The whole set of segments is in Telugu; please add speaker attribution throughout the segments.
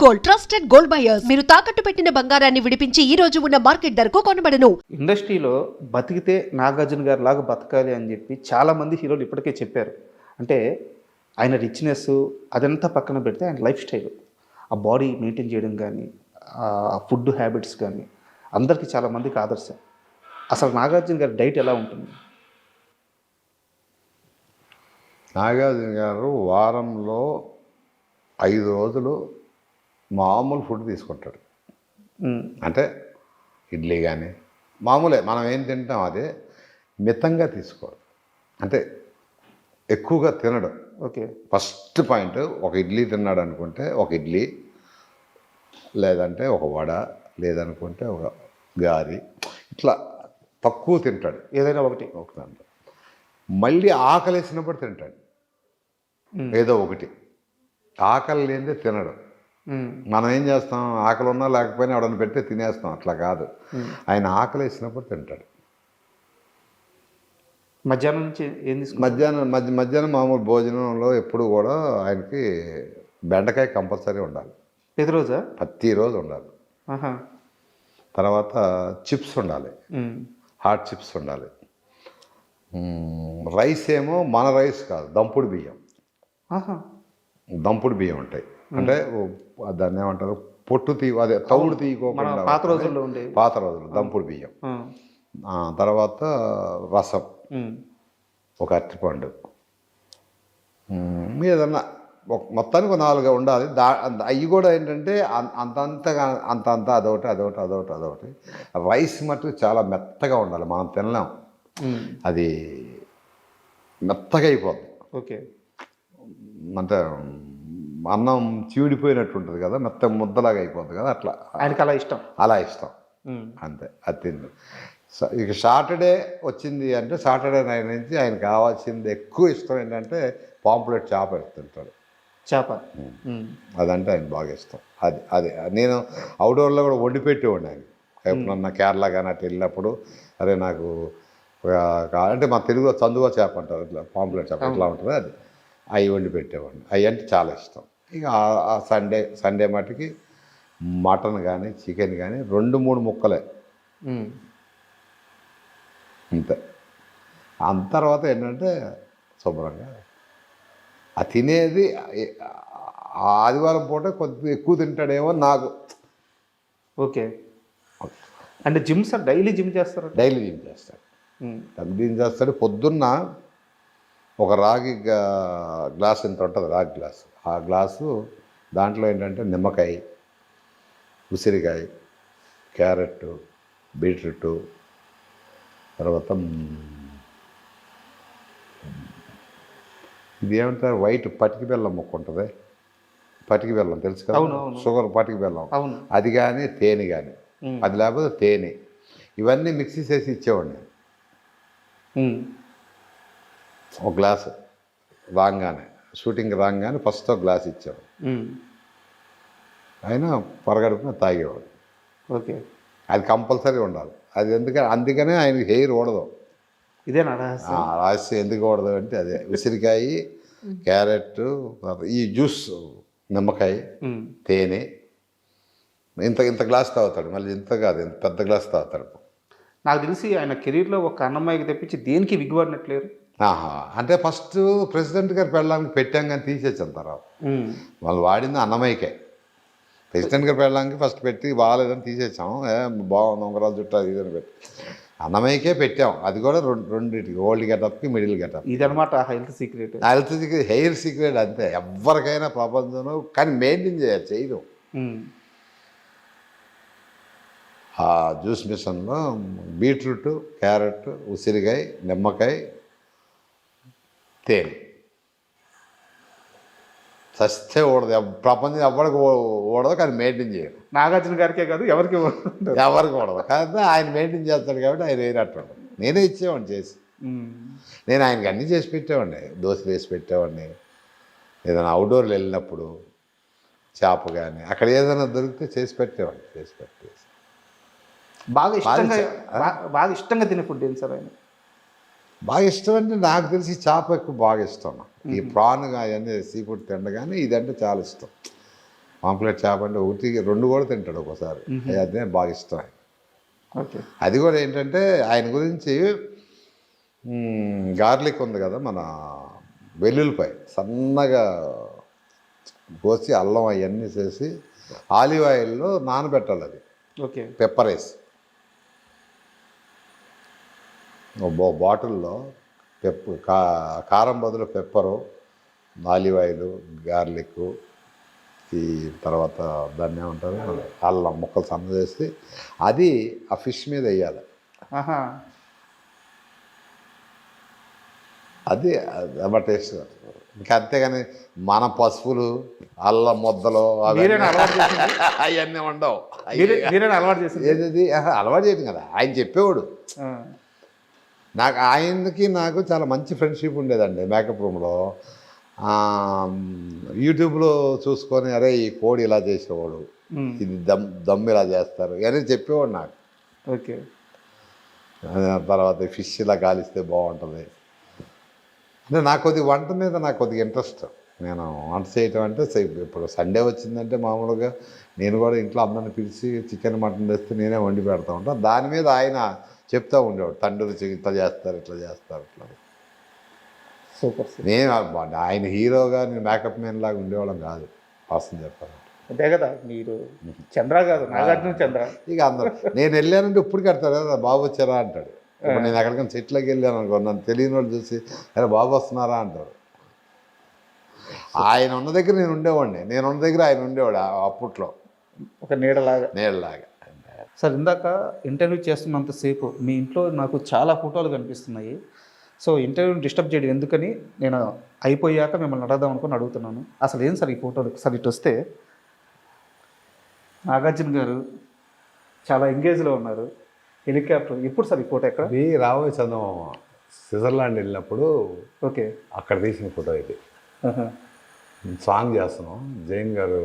Speaker 1: Gold, trusted gold buyers. మీరు తాకట్టు పెట్టిన బంగారాన్ని విడిపించి ఈ రోజు ఉన్న మార్కెట్ ధరకు కొనబడను.
Speaker 2: ఇండస్ట్రీలో బతికితే నాగార్జున గారి లాగా బతకాలి అని చెప్పి చాలామంది హీరోలు ఇప్పటికే చెప్పారు. అంటే ఆయన రిచ్నెస్ అదంతా పక్కన పెడితే ఆయన లైఫ్ స్టైల్, ఆ బాడీ మెయింటైన్ చేయడం కానీ, ఆ ఫుడ్ హ్యాబిట్స్ కానీ అందరికీ చాలామందికి ఆదర్శం. అసలు నాగార్జున గారి డైట్ ఎలా ఉంటుంది?
Speaker 3: నాగార్జున గారు వారంలో 5 రోజులు మామూలు ఫుడ్ తీసుకుంటాడు. అంటే ఇడ్లీ కానీ మామూలే, మనం ఏం తింటాం అదే, మితంగా తీసుకోడు. అంటే ఎక్కువగా తినడు.
Speaker 2: ఓకే,
Speaker 3: ఫస్ట్ పాయింట్, ఒక ఇడ్లీ తిన్నాడు అనుకుంటే ఒక ఇడ్లీ, లేదంటే ఒక వడ, లేదనుకుంటే ఒక గారి, ఇట్లా తక్కువ తింటాడు.
Speaker 2: ఏదైనా ఒకటి
Speaker 3: దాంట్లో మళ్ళీ ఆకలేసినప్పుడు తింటాడు ఏదో ఒకటి. ఆకలి లేనిదే తినడు. మనం ఏం చేస్తాం, ఆకలి ఉన్నా లేకపోయినా ఎవడన్నా పెడితే తినేస్తాం. అట్లా కాదు, ఆయన ఆకలి వేసినప్పుడు తింటాడు.
Speaker 2: మధ్యాహ్నం నుంచి ఏం తీసుకుంటారు?
Speaker 3: మధ్యాహ్నం మామూలు భోజనంలో ఎప్పుడు కూడా ఆయనకి బెండకాయ కంపల్సరీ ఉండాలి. ప్రతిరోజు ఉండాలి. తర్వాత చిప్స్ ఉండాలి, హాట్ చిప్స్ ఉండాలి. రైస్ ఏమో మన రైస్ కాదు, దంపుడు బియ్యం. దంపుడు బియ్యం ఉంటాయి. అంటే దాన్ని ఏమంటారు, పొట్టు అదే తౌడు తీయకోకుండా
Speaker 2: పాత రోజుల్లో
Speaker 3: దంపుడు బియ్యం. తర్వాత రసం, ఒక అరటిపండు, ఏదన్నా మొత్తానికి 4 ఉండాలి. అవి కూడా ఏంటంటే అంత అదొకటి. రైస్ మటుకు చాలా మెత్తగా ఉండాలి, మనం తినలేం. అది మెత్తగా అయిపోద్ది.
Speaker 2: ఓకే,
Speaker 3: అంటే అన్నం చీడిపోయినట్టు ఉంటుంది కదా, మెత్త ముద్దలాగా అయిపోద్ది కదా, అట్లా
Speaker 2: ఆయనకి అలా ఇష్టం.
Speaker 3: అంతే, అది తింది. ఇక సాటర్డే వచ్చింది అంటే సాటర్డే నైట్ నుంచి ఆయన కావాల్సింది ఎక్కువ ఇష్టం ఏంటంటే పాంప్లెట్ చేప తింటాడు. అదంటే ఆయన బాగా ఇష్టం. అది నేను అవుట్డోర్లో కూడా వండి పెట్టేవాడిని ఆయన. ఎప్పుడన్నా కేరళ కానీ అట్లా వెళ్ళినప్పుడు, అరే నాకు అంటే మా తెలుగులో చందువ చేప అంటారు, ఇట్లా పాంప్లెట్ చేప ఎట్లా ఉంటుంది, అది అవి వండి పెట్టేవాడిని. అవి అంటే చాలా ఇష్టం. ఇక ఆ సండే మటుకి మటన్ కానీ చికెన్ కానీ 2-3 ముక్కలే అంతే. అంత తర్వాత ఏంటంటే శుభ్రంగా ఆ తినేది ఆదివారం పూట కొద్దిగా ఎక్కువ తింటాడేమో నాకు.
Speaker 2: ఓకే, అంటే డైలీ జిమ్ చేస్తారు?
Speaker 3: డైలీ జిమ్ చేస్తాడు. పొద్దున్న ఒక రాగి గ్లాస్ ఎంత ఉంటుంది, రాగి గ్లాసు, ఆ గ్లాసు దాంట్లో ఏంటంటే నిమ్మకాయ, ఉసిరికాయ, క్యారెట్, బీట్రూట్, తర్వాత ఇది ఏమంటారు, వైట్ పటికి బెల్లం ముక్క ఉంటుంది, పటికి బెల్లం తెలుసు కదా, షుగర్ పటికి బెల్లం, అది కానీ తేనె కానీ, అది లేకపోతే తేనె, ఇవన్నీ మిక్సీ చేసి ఇచ్చేవాడిని. ఒక గ్లాసు రాగానే, షూటింగ్ రాగానే ఫస్ట్ ఒక గ్లాస్ ఇచ్చేవాడు. ఆయన పరగడుపున తాగేవాడు.
Speaker 2: ఓకే,
Speaker 3: అది కంపల్సరీ ఉండాలి. అది అందుకనే ఆయనకి హెయిర్ ఓడదు.
Speaker 2: ఇదేనా
Speaker 3: రహస్యం? ఎందుకు ఓడదు అంటే అదే, ఉసిరికాయ, క్యారెట్, ఈ జ్యూస్, నిమ్మకాయ, తేనె, ఇంత గ్లాస్ తాగుతాడు. మళ్ళీ ఇంత కాదు, ఇంత పెద్ద గ్లాస్ తాగుతాడు.
Speaker 2: నాకు తెలిసి ఆయన కెరీర్లో ఒక అన్నమ్మాయికి తెప్పించి దేనికి విగ్గుపడినట్లేరు.
Speaker 3: అంటే ఫస్ట్ ప్రెసిడెంట్ గారు పెళ్ళడానికి పెట్టాం కానీ తీసేచ్చిన తర్వాత వాళ్ళు వాడింది అన్నమయ్యకే. ప్రెసిడెంట్ గారు పెళ్ళడానికి ఫస్ట్ పెట్టి బాగాలేదని తీసేసాం. బాగుంది ఉంగరాలు చుట్టూ అది ఇదని పెట్టి అన్నమయ్యకే పెట్టాం. అది కూడా రెండింటికి, ఓల్డ్ గెటప్కి, మిడిల్ గెటప్.
Speaker 2: ఇదనమాట హెల్త్ సీక్రెట్.
Speaker 3: హెయిర్ సీక్రెట్ అంతే, ఎవరికైనా ప్రపంచంలో. కానీ మెయింటైన్ చేయదు. ఆ జ్యూస్ మిషన్లో బీట్రూట్, క్యారెట్, ఉసిరికాయ, నిమ్మకాయ, తేనె సస్తే ఓడదు. ప్రపంచం ఎవరికి ఓడదు, కానీ మెయింటైన్ చేయరు.
Speaker 2: నాగార్జున గారికే కాదు, ఎవరికి
Speaker 3: ఓడదు. కానీ ఆయన మెయింటైన్ చేస్తాడు కాబట్టి ఆయన వేరేట్టు. నేనే ఇచ్చేవాడిని చేసి. నేను ఆయనకి అన్నీ చేసి పెట్టేవాడిని. దోశలు వేసి పెట్టేవాడిని. ఏదైనా అవుట్డోర్లు వెళ్ళినప్పుడు చేప కానీ అక్కడ ఏదైనా దొరికితే చేసి పెట్టేవాడిని.
Speaker 2: బాగా ఇష్టంగా తినే ఫుడ్ ఏంటి సార్ ఆయన?
Speaker 3: బాగా ఇష్టం అంటే నాకు తెలిసి చేప ఎక్కువ బాగా ఇష్టం. ఈ ప్రాన్ అవన్నీ సీ ఫుడ్ తిండ కానీ ఇదంటే చాలా ఇష్టం. పాంప్లెట్ చేప అంటే ఒకటి రెండు కూడా తింటాడు ఒకసారి. అదే బాగా ఇష్టం ఆయన.
Speaker 2: ఓకే.
Speaker 3: అది కూడా ఏంటంటే ఆయన గురించి గార్లిక్ ఉంది కదా, మన వెల్లుల్లిపాయ సన్నగా కోసి అల్లం అవన్నీ చేసి ఆలివ్ ఆయిల్లో నానబెట్టాలి. అది
Speaker 2: ఓకే.
Speaker 3: పెప్పర్ వేసి బాటిల్లో కారం బదులు పెప్పరు, ఆలివ్ ఆయిల్, గార్లిక్, ఈ తర్వాత దాన్ని ఏమంటారు అల్లం ముక్కలు సన్న చేసి అది ఆ ఫిష్ మీద వేయాలి.
Speaker 2: ఆహా.
Speaker 3: అది అమ్మ టేస్ట్. ఇంకా అంతేగాని మన పసుపులు అల్లం ముద్దలు అవన్నీ ఉండవు.
Speaker 2: అలవాటు చేసింది
Speaker 3: ఏది అలవాటు చేయడం కదా, ఆయన చెప్పేవాడు. ఆయనకి నాకు చాలా మంచి ఫ్రెండ్షిప్ ఉండేదండి మేకప్ రూమ్లో. యూట్యూబ్లో చూసుకొని అరే ఈ కోడి ఇలా చేసేవాడు, ఇది దమ్ ఇలా చేస్తారు అని చెప్పేవాడు నాకు.
Speaker 2: ఓకే.
Speaker 3: తర్వాత ఫిష్ ఇలా కాలిస్తే బాగుంటుంది అంటే నాకు కొద్దిగా వంట మీద నాకు కొద్దిగా ఇంట్రెస్ట్. నేను వంట చేయటం అంటే ఇప్పుడు సండే వచ్చిందంటే మామూలుగా నేను కూడా ఇంట్లో అందరిని పిలిచి చికెన్ మటన్ తెస్తే నేనే వండి పెడతా ఉంటాను. దాని మీద ఆయన చెప్తూ ఉండేవాడు, తండ్రి ఇట్లా చేస్తారు ఇట్లా ఇట్లా.
Speaker 2: సూపర్.
Speaker 3: నేను ఆయన హీరోగా నేను మేకప్ మ్యాన్ లాగా ఉండేవాళ్ళం కాదు వాస్తవం చెప్పాలంటే.
Speaker 2: అంతే కదా, మీరు చంద్ర కాదు నాగార్జున చంద్ర.
Speaker 3: ఇక అందరూ నేను వెళ్ళానంటే ఇప్పుడు కడతారు కదా బాబు వచ్చారా అంటాడు. ఇప్పుడు నేను ఎక్కడికైనా చెట్లకి వెళ్ళాను అనుకో, నన్ను తెలియని వాళ్ళు చూసి అరే బాబు వస్తున్నారా అంటారు. ఆయన ఉన్న దగ్గర నేను ఉండేవాడిని, నేను ఉన్న దగ్గర ఆయన ఉండేవాడు అప్పట్లో
Speaker 2: ఒక నీడలాగా.
Speaker 4: సార్, ఇందాక ఇంటర్వ్యూ చేస్తున్నంతసేపు మీ ఇంట్లో నాకు చాలా ఫోటోలు కనిపిస్తున్నాయి. సో ఇంటర్వ్యూని డిస్టర్బ్ చేయడం ఎందుకని నేను అయిపోయాక మిమ్మల్ని అడగదాం అనుకుని అడుగుతున్నాను. అసలు ఏం సార్ ఈ ఫోటోలు? సార్ ఇటు వస్తే నాగార్జున గారు చాలా ఎంగేజ్లో ఉన్నారు. హెలికాప్టర్. ఎప్పుడు సార్ ఈ ఫోటో ఎక్కడ?
Speaker 3: ఇది రాబోయే చందమామ స్విట్జర్లాండ్ వెళ్ళినప్పుడు
Speaker 4: ఓకే,
Speaker 3: అక్కడ తీసిన ఫోటో ఇది. సాంగ్ చేస్తున్నాం, జైన్ గారు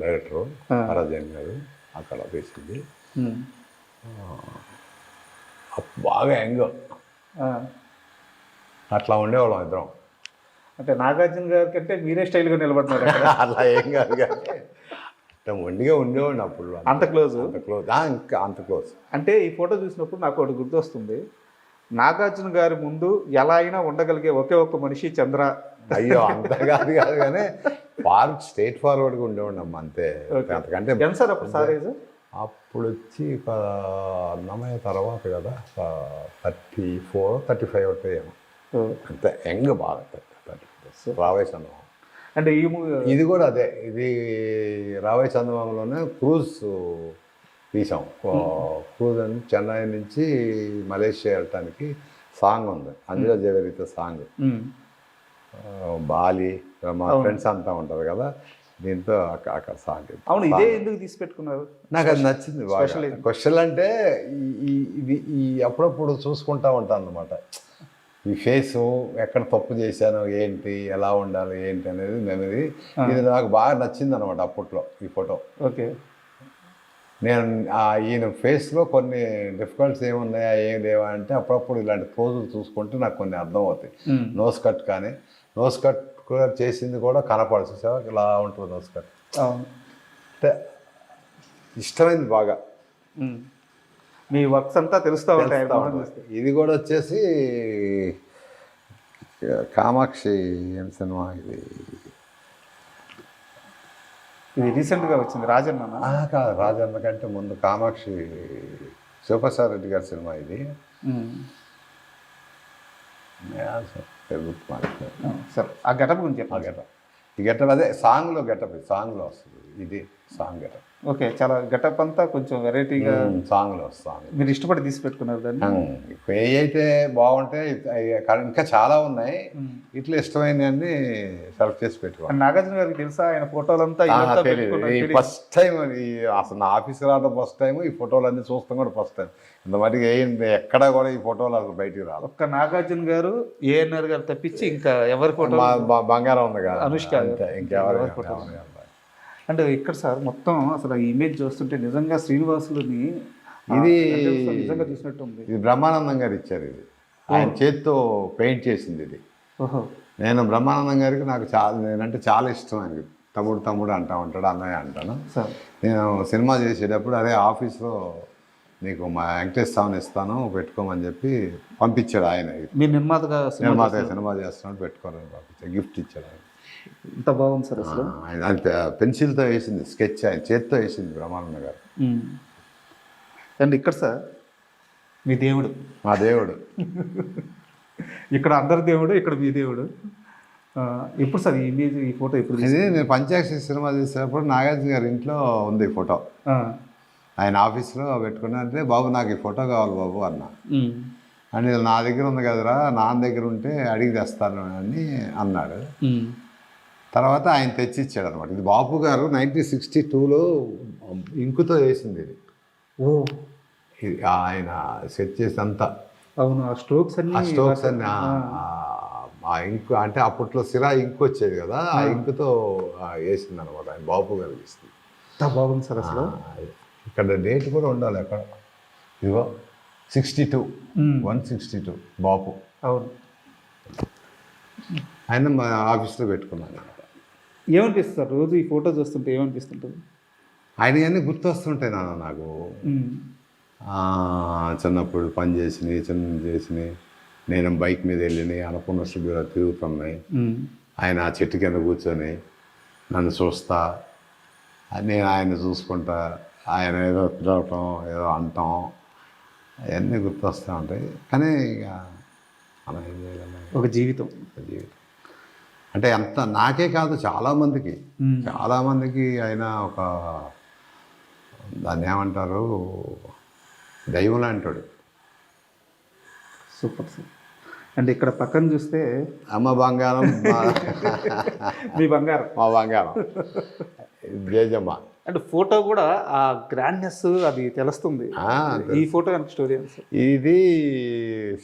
Speaker 3: డైరెక్టరు, ఆరా జైన్ గారు అక్కడ తీసింది. బాగా యంగ్, అట్లా ఉండేవాళ్ళం ఇద్దరం.
Speaker 4: అంటే నాగార్జున గారి కంటే మీరే స్టైల్గా నిలబడినారు.
Speaker 3: అలా ఏం కాదు కానీ మొండిగా ఉండేవాడిని అప్పుడు.
Speaker 4: అంత క్లోజ్?
Speaker 3: ఇంకా అంత క్లోజ్.
Speaker 4: అంటే ఈ ఫోటో చూసినప్పుడు నాకు ఒకటి గుర్తొస్తుంది. నాగార్జున గారి ముందు ఎలా అయినా ఉండగలిగే ఒకే ఒక్క మనిషి చంద్ర.
Speaker 3: అయ్యో అంత కాదు కానీ స్ట్రైట్ ఫార్వర్డ్గా ఉండేవాడిని అమ్మ, అంతే. అంతకంటే
Speaker 4: ఎంత సార్ అప్పుడు సార్ ఏజ్?
Speaker 3: అప్పుడు వచ్చి అన్నమయ్య తర్వాత కదా 34, 35 అవుతాయేమో, అంతే. యంగ్ బాగా 34 రాబోయే చందమామ.
Speaker 4: అంటే
Speaker 3: ఇది కూడా అదే, ఇది రాబోయే చందమామలోనే క్రూజ్ తీసాం. క్రూజ్ అని చెన్నై నుంచి మలేషియా వెళ్ళటానికి సాంగ్ ఉంది, అంజలా జవేరితో సాంగ్. బాలి మా ఫ్రెండ్స్ అంతా ఉంటారు కదా, దీంతో అక్కడ సాంగ్.
Speaker 4: అవును, ఇదే ఎందుకు తీసి పెట్టుకున్నారు?
Speaker 3: నాకు అది నచ్చింది బాగా. క్వశ్చన్ అంటే ఈ అప్పుడప్పుడు చూసుకుంటా ఉంటాను అన్నమాట. ఈ ఫేసు ఎక్కడ తప్పు చేశాను, ఏంటి, ఎలా ఉండాలి, ఏంటి అనేది మెమరీ. ఇది నాకు బాగా నచ్చింది అనమాట అప్పట్లో ఈ ఫోటో.
Speaker 4: ఓకే.
Speaker 3: నేను ఈయన ఫేస్లో కొన్ని డిఫికల్ట్స్ ఏమున్నాయా ఏం లేవా అంటే అప్పుడప్పుడు ఇలాంటి పోజులు చూసుకుంటే నాకు కొన్ని అర్థం అవుతాయి. నోస్ కట్ కానీ, నోస్ కట్ కూడా చేసింది కూడా కనపడదు, చూసావా ఇలా ఉంటుంది నోస్ కట్. అంటే ఇష్టమైంది బాగా.
Speaker 4: మీ వర్క్స్ అంతా తెలుస్తూ ఉంటాయి.
Speaker 3: ఇది కూడా వచ్చేసి కామాక్షి ఏం సినిమా ఇది
Speaker 4: రీసెంట్గా వచ్చింది, రాజన్న.
Speaker 3: కాదు, రాజన్న కంటే ముందు కామాక్షి శివప్రసాద్ రెడ్డి గారి సినిమా ఇది.
Speaker 4: సార్ ఆ గెటప్ గురించి చెప్పాలి.
Speaker 3: గెటప్, ఈ గెటప్ అదే సాంగ్లో గెటప్, సాంగ్లో వస్తుంది ఇది సాంగ్ గెటప్.
Speaker 4: ఓకే, చాలా గెటప్ అంతా కొంచెం వెరైటీగా
Speaker 3: సాంగ్లో వస్తుంది.
Speaker 4: మీరు ఇష్టపడి తీసి పెట్టుకున్నారు దాన్ని.
Speaker 3: ఏ అయితే బాగుంటాయి, ఇంకా చాలా ఉన్నాయి. ఇట్లా ఇష్టమైనవన్నీ సెలెక్ట్ చేసి పెట్టుకోవాలి.
Speaker 4: నాగార్జున గారికి తెలుసా ఆయన ఫోటోలంతా?
Speaker 3: ఫస్ట్ టైం అసలు నా ఆఫీస్కి రావడం ఫస్ట్ టైం, ఈ ఫోటోలు అన్నీ చూస్తాం కూడా ఫస్ట్ టైం. ఇంత మటుకు ఎక్కడా కూడా ఈ ఫోటోలు అసలు బయటికి రాదు.
Speaker 4: ఒక్క నాగార్జున గారు, ఏఎన్ఆర్ గారు తప్పించి ఇంకా ఎవరి ఫోటో?
Speaker 3: బంగారం ఉంది కదా,
Speaker 4: అనుష్క,
Speaker 3: ఇంకెవరు ఫోటో.
Speaker 4: అంటే ఇక్కడ సార్ మొత్తం అసలు ఈ ఇమేజ్ చూస్తుంటే నిజంగా శ్రీనివాసులని
Speaker 3: ఇది
Speaker 4: నిజంగా చూసినట్టు ఉంది.
Speaker 3: ఇది బ్రహ్మానందం గారు ఇచ్చారు, ఇది ఆయన చేత్తో పెయింట్ చేసింది ఇది.
Speaker 4: ఓహో.
Speaker 3: నేను బ్రహ్మానందం గారికి నాకు నేనంటే చాలా ఇష్టం. ఆయనకి తమ్ముడు తమ్ముడు అంటా ఉంటాడు, అన్నయ్య అంటాను.
Speaker 4: సార్
Speaker 3: నేను సినిమా చేసేటప్పుడు అదే ఆఫీస్లో నీకు మా వెంకటేష్ స్వామిని ఇస్తాను పెట్టుకోమని చెప్పి పంపించాడు ఆయన.
Speaker 4: మీరు నిర్మాతగా
Speaker 3: సినిమా చేస్తున్నాడు పెట్టుకోవాలని పంపించాడు, గిఫ్ట్ ఇచ్చాడు ఆయన.
Speaker 4: ఇంత బాగుంది సార్ అసలు.
Speaker 3: ఆయన పెన్సిల్తో వేసింది, స్కెచ్ ఆయన చేత్తో వేసింది బ్రహ్మానంద గారు.
Speaker 4: అండ్ ఇక్కడ సార్ మీ దేవుడు,
Speaker 3: మా దేవుడు.
Speaker 4: ఇక్కడ అందరి దేవుడు, ఇక్కడ మీ దేవుడు. ఎప్పుడు సార్ ఈ ఇమేజ్, ఈ ఫోటో ఎప్పుడు
Speaker 3: ఇది నేను పంచాక్షరి సినిమా చేసేటప్పుడు నాగార్జున గారి ఇంట్లో ఉంది ఫోటో. ఆయన ఆఫీస్లో పెట్టుకున్నా అంటే బాబు నాకు ఈ ఫోటో కావాలి బాబు అన్నా. అని నా దగ్గర ఉంది కదరా, నాన్న దగ్గర ఉంటే అడిగి తెస్తాను అని అన్నాడు. తర్వాత ఆయన తెచ్చిచ్చాడు అనమాట. ఇది బాపు గారు 1962లో ఇంకుతో వేసింది ఇది.
Speaker 4: ఓ
Speaker 3: ఇది ఆయన సెట్ చేసినంతా.
Speaker 4: అవును, ఆ స్ట్రోక్స్ అన్ని
Speaker 3: ఆ ఇంకు అంటే అప్పట్లో సిరా ఇంకు వచ్చేది కదా, ఆ ఇంకుతో వేసింది అనమాట. ఆయన బాపు గారు వేసింది.
Speaker 4: ఎంత బాగుంది సార్ అసలు.
Speaker 3: ఇక్కడ డేట్ కూడా ఉండాలి అక్కడ. ఇదిగో 62 162 బాపు.
Speaker 4: అవును,
Speaker 3: ఆయన మా ఆఫీస్లో పెట్టుకున్నాను.
Speaker 4: ఏమనిపిస్తుంది సార్ రోజు ఈ ఫోటో చూస్తుంటే ఏమనిపిస్తుంటుంది?
Speaker 3: ఆయన అన్నీ గుర్తొస్తుంటాయి నాన్న నాకు. చిన్నప్పుడు పని చేసినాయి, చిన్న చేసినాయి, నేను బైక్ మీద వెళ్ళినాయి, అనుకున్న స్టూడియోలో తిరుగుతున్నాయి. ఆయన ఆ చెట్టు కింద కూర్చొని నన్ను చూస్తా, నేను ఆయన చూసుకుంటా, ఆయన ఏదో పిలవటం, ఏదో అంటాం, అవన్నీ గుర్తొస్తూ ఉంటాయి. కానీ ఇక మనం ఏం చేయగలం,
Speaker 4: ఒక జీవితం.
Speaker 3: అంటే ఎంత నాకే కాదు చాలామందికి ఆయన ఒక దాన్ని ఏమంటారు, దైవం లాంటాడు.
Speaker 4: Super sir. అండ్ ఇక్కడ పక్కన చూస్తే
Speaker 3: అమ్మ బంగారం,
Speaker 4: మీ బంగారం,
Speaker 3: మా బంగారం జేజమ్మ.
Speaker 4: అండ్ ఫోటో కూడా ఆ గ్రాండ్నెస్ అది తెలుస్తుంది. ఈ ఫోటో కనుక స్టోరీ ఏంటి సార్?
Speaker 3: ఇది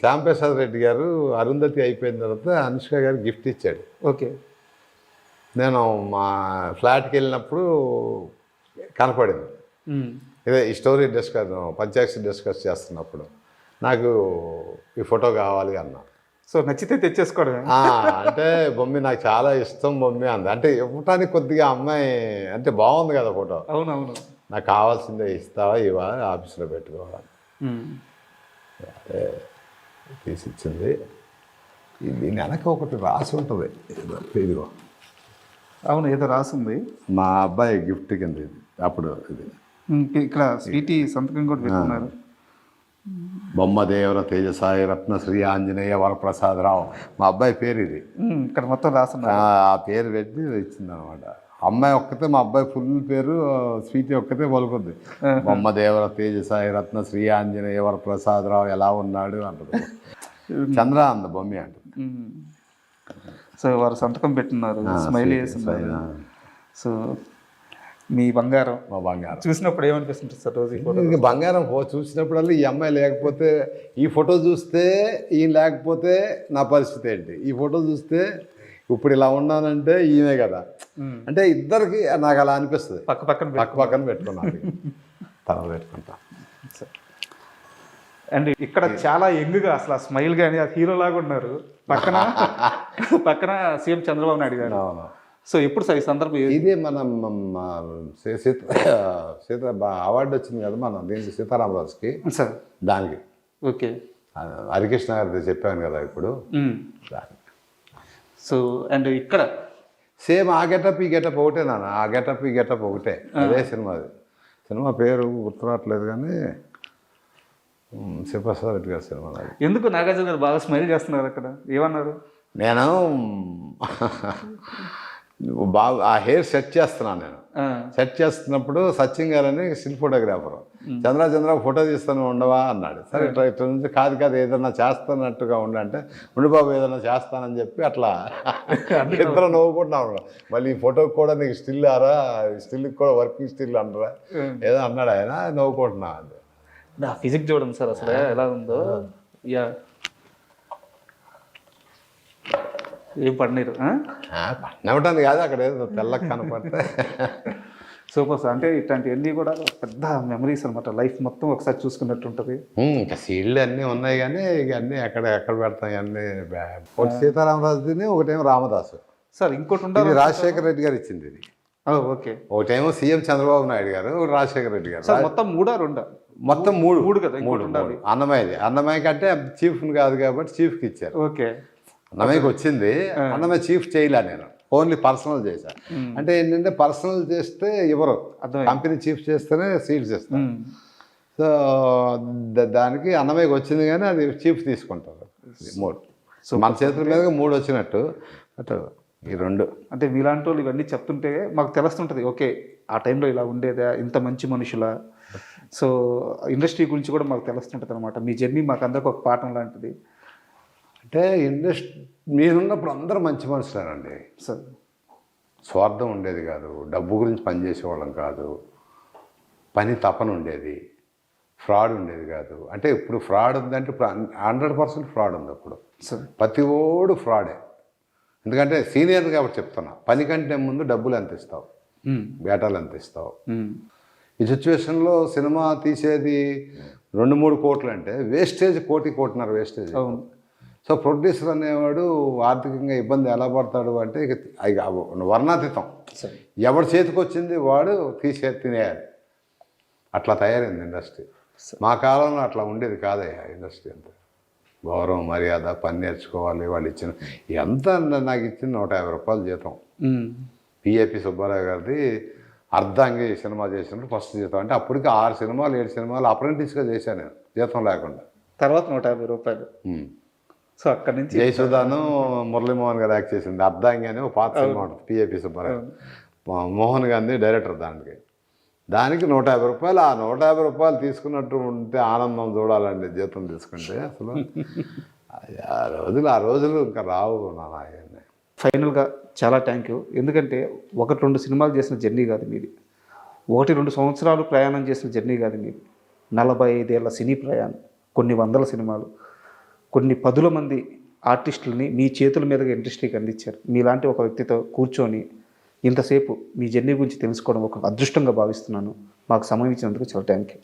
Speaker 3: శ్యాంప్రసాద్ రెడ్డి గారు అరుంధతి అయిపోయిన తర్వాత అనుష్క గారు గిఫ్ట్ ఇచ్చాడు.
Speaker 4: ఓకే.
Speaker 3: నేను మా ఫ్లాట్కి వెళ్ళినప్పుడు కనపడింది. ఇదే ఈ స్టోరీ పంచాక్షరి డిస్కస్ చేస్తున్నప్పుడు నాకు ఈ ఫోటో కావాలి అన్నా.
Speaker 4: సో నచ్చితే తెచ్చేసుకోవడమే.
Speaker 3: అంటే బొమ్మి నాకు చాలా ఇష్టం బొమ్మి అంది. అంటే ఇవ్వటానికి కొద్దిగా అమ్మాయి అంటే బాగుంది కదా ఫోటో.
Speaker 4: అవునవును.
Speaker 3: నాకు కావాల్సిందే ఇస్తావా ఇవా ఆఫీస్లో పెట్టుకోవాలి తీసిచ్చింది. దీని వెనక ఒకటి రాసి ఉంటుంది, ఇదిగో.
Speaker 4: అవును, ఏదో రాసింది.
Speaker 3: మా అబ్బాయి గిఫ్ట్ కింద ఇది. అప్పుడు ఇది
Speaker 4: ఇక్కడ స్వీటీ సంతకం కూడా పెట్టుకున్నారు.
Speaker 3: బొమ్మదేవర తేజసాయి రత్న శ్రీ ఆంజనేయ వరప్రసాదరావు మా అబ్బాయి పేరు ఇది.
Speaker 4: ఇక్కడ మొత్తం రాస్తున్నా
Speaker 3: ఆ పేరు పెట్టి ఇచ్చిందనమాట. అమ్మాయి ఒక్కతే, మా అబ్బాయి ఫుల్ పేరు స్వీటీ ఒక్కతే పలుకుద్ది. బొమ్మదేవర తేజసాయి రత్న శ్రీ ఆంజనేయ వరప్రసాదరావు ఎలా ఉన్నాడు అంటది. చంద్ర అంద బొమ్మి అంటుంది.
Speaker 4: సో వారు సంతకం పెట్టినారు, స్మైల్ చేస్తున్నారు. సో మీ బంగారం,
Speaker 3: మా బంగారం
Speaker 4: చూసినప్పుడు ఏమనిపిస్తుంది సార్ రోజు?
Speaker 3: ఇంక బంగారం చూసినప్పుడల్లా ఈ అమ్మాయి లేకపోతే, ఈ ఫోటో చూస్తే ఈయన లేకపోతే నా పరిస్థితి ఏంటి, ఈ ఫోటో చూస్తే ఇప్పుడు ఇలా ఉన్నానంటే ఈయనే కదా. అంటే ఇద్దరికి నాకు అలా అనిపిస్తుంది.
Speaker 4: పక్క పక్కన
Speaker 3: పెట్టుకున్నాను, తర్వాత పెట్టుకుంటా.
Speaker 4: అండ్ ఇక్కడ చాలా యంగ్గా అసలు స్మైల్ కానీ హీరో లాగా ఉన్నారు. పక్కన సీఎం చంద్రబాబు నాయుడు గారు. సో ఎప్పుడు సార్ ఈ సందర్భం?
Speaker 3: ఇదే మనం సీత అవార్డు వచ్చింది కదా మన దీనికి సీతారామరాజుకి
Speaker 4: సార్,
Speaker 3: దానికి.
Speaker 4: ఓకే.
Speaker 3: హరికృష్ణ గారిది చెప్పాను కదా ఇప్పుడు దానికి.
Speaker 4: సో అండ్ ఇక్కడ
Speaker 3: సేమ్ ఆ గెటప్ ఈ గెటప్ ఒకటే నాన్న, ఆ గెటప్ ఈ గెటప్ ఒకటే. అదే సినిమాది. సినిమా పేరు గుర్తురావట్లేదు కానీ శివప్రసాద్ రెడ్డి గారి సినిమా.
Speaker 4: ఎందుకు నాగార్జున గారు బాగా స్మైల్ చేస్తున్నారు అక్కడ? ఏమన్నారు?
Speaker 3: నేను బాగా ఆ హెయిర్ సెట్ చేస్తున్నాను. నేను సెట్ చేస్తున్నప్పుడు సచిన్ గారు అని స్టిల్ ఫోటోగ్రాఫర్, చంద్ర ఫోటో తీస్తాను ఉండవా అన్నాడు. సరే ఇట్లా నుంచి కాదు ఏదన్నా చేస్తానట్టుగా ఉండంటే ఉండి బాబు ఏదన్నా చేస్తానని చెప్పి అట్లా ఇద్దరు నవ్వుకుంటున్నాను. మళ్ళీ ఈ ఫోటోకి కూడా నీకు స్టిల్ ఆరా, స్టిల్కి కూడా వర్కింగ్ స్టిల్ అనరా ఏదో అన్నాడు ఆయన, నవ్వుకుంటున్నా.
Speaker 4: నా ఫిజిక్ చూడండి సార్ అసలు ఎలా ఉందో. యా, ఏం పడినారు?
Speaker 3: పడినవటానికి కాదు, అక్కడ ఏదో తెల్లకి కనపడితే.
Speaker 4: Super sir. అంటే ఇట్లాంటివన్నీ కూడా పెద్ద మెమరీస్ అనమాట, లైఫ్ మొత్తం ఒకసారి చూసుకున్నట్టు ఉంటుంది.
Speaker 3: ఇంకా సీళ్ళు అన్నీ ఉన్నాయి కానీ ఇక అన్నీ ఎక్కడ పెడతాయి అన్నీ. ఒకటి సీతారామరాజుని, ఒకటేమో రామదాసు
Speaker 4: సార్. ఇంకోటి ఉండాలి,
Speaker 3: రాజశేఖర రెడ్డి గారు ఇచ్చింది ఇది.
Speaker 4: ఓకే
Speaker 3: ఒకటేమో సీఎం చంద్రబాబు నాయుడు గారు, ఒకటి రాజశేఖర రెడ్డి గారు.
Speaker 4: సార్ మొత్తం 3
Speaker 3: మొత్తం మూడు
Speaker 4: మూడు కదా,
Speaker 3: మూడు
Speaker 4: ఇంకోటి ఉండాలి.
Speaker 3: అన్నమయ్యది. అన్నమయ్య కంటే చీఫ్ని కాదు కాబట్టి చీఫ్కి ఇచ్చారు.
Speaker 4: ఓకే
Speaker 3: అన్నమయ్యకి వచ్చింది, అన్నమయ్య చీఫ్ చేయలే నేను, ఓన్లీ పర్సనల్ చేశాను. అంటే ఏంటంటే పర్సనల్ చేస్తే ఎవరు,
Speaker 4: అర్థమైంది.
Speaker 3: కంపెనీ చీఫ్ చేస్తేనే సీట్స్ ఇస్తారు. సో దానికి అన్నమయ్యకి వచ్చింది కానీ అది చీఫ్ తీసుకుంటారు. 3 సో మన చేతుల మీదుగా 3 వచ్చినట్టు. అటు ఈ 2
Speaker 4: అంటే మీలాంటి వాళ్ళు ఇవన్నీ చెప్తుంటే మాకు తెలుస్తుంటుంది, ఓకే ఆ టైంలో ఇలా ఉండేదా, ఇంత మంచి మనుషుల. సో ఇండస్ట్రీ గురించి కూడా మాకు తెలుస్తుంటుంది అనమాట. మీ జర్నీ మాకు అందరికి ఒక పాఠం లాంటిది.
Speaker 3: అంటే ఇండస్ట్రీ మీరున్నప్పుడు అందరూ మంచి మనుషులేనండి.
Speaker 4: సార్
Speaker 3: స్వార్థం ఉండేది కాదు, డబ్బు గురించి పనిచేసేవాళ్ళం కాదు, పని తపన ఉండేది, ఫ్రాడ్ ఉండేది కాదు. అంటే ఇప్పుడు ఫ్రాడ్ ఉందంటే ఇప్పుడు 100% ఫ్రాడ్ ఉంది. అప్పుడు
Speaker 4: సార్
Speaker 3: ప్రతి ఓడు ఫ్రాడే. ఎందుకంటే సీనియర్ కాబట్టి చెప్తున్నా, పని కంటే ముందు డబ్బులు ఎంత ఇస్తావు, బేటాలు ఎంత ఇస్తావు. ఈ సిచ్యువేషన్లో సినిమా తీసేది 2-3 కోట్లు అంటే వేస్టేజ్ 1-1.5 వేస్టేజ్. సో ప్రొడ్యూసర్ అనేవాడు ఆర్థికంగా ఇబ్బంది ఎలా పడతాడు అంటే ఇక వర్ణాతీతం. ఎవరి చేతికి వచ్చింది వాడు తినేయాలి. అట్లా తయారైంది ఇండస్ట్రీ. మా కాలంలో అట్లా ఉండేది కాదయ్యా ఇండస్ట్రీ. అంతా గౌరవం, మర్యాద, పని నేర్చుకోవాలి. వాళ్ళు ఇచ్చిన ఎంత నాకు ఇచ్చింది 150 రూపాయలు జీతం. పిఏపి సుబ్బారావు గారిది అర్ధాంగి సినిమా చేసినప్పుడు ఫస్ట్ జీతం. అంటే అప్పటికి 6 సినిమాలు 7 సినిమాలు అప్రెంటిస్గా చేశాను నేను, జీతం లేకుండా.
Speaker 4: తర్వాత 150 రూపాయలు. సో అక్కడి నుంచి
Speaker 3: జయసుధాను మురళీమోహన్ గారు యాక్ట్ చేసింది అర్ధాంగి అని ఒక పాత సినిమా ఉంటుంది, పిఏపి సుబ్బారావు. మోహన్ గాంధీ డైరెక్టర్. దానికి 150 రూపాయలు. ఆ 150 రూపాయలు తీసుకున్నట్టు ఉంటే ఆనందం చూడాలండి జీతం తీసుకుంటే. అసలు ఆ రోజులు ఇంకా రావు నాన్న.
Speaker 4: ఫైనల్గా చాలా థ్యాంక్ యూ. ఎందుకంటే 1-2 సినిమాలు చేసిన జర్నీ కాదు మీది, 1-2 సంవత్సరాలు ప్రయాణం చేసిన జర్నీ కాదు మీది. 45 ఏళ్ల సినీ ప్రయాణం, కొన్ని వందల సినిమాలు, కొన్ని 10ల మంది ఆర్టిస్టులని మీ చేతుల మీదుగా ఇండస్ట్రీకి అందించారు. మీలాంటి ఒక వ్యక్తితో కూర్చొని ఇంతసేపు మీ జర్నీ గురించి తెలుసుకోవడం ఒక అదృష్టంగా భావిస్తున్నాను. మాకు సమయం ఇచ్చినందుకు చాలా థ్యాంక్ యూ.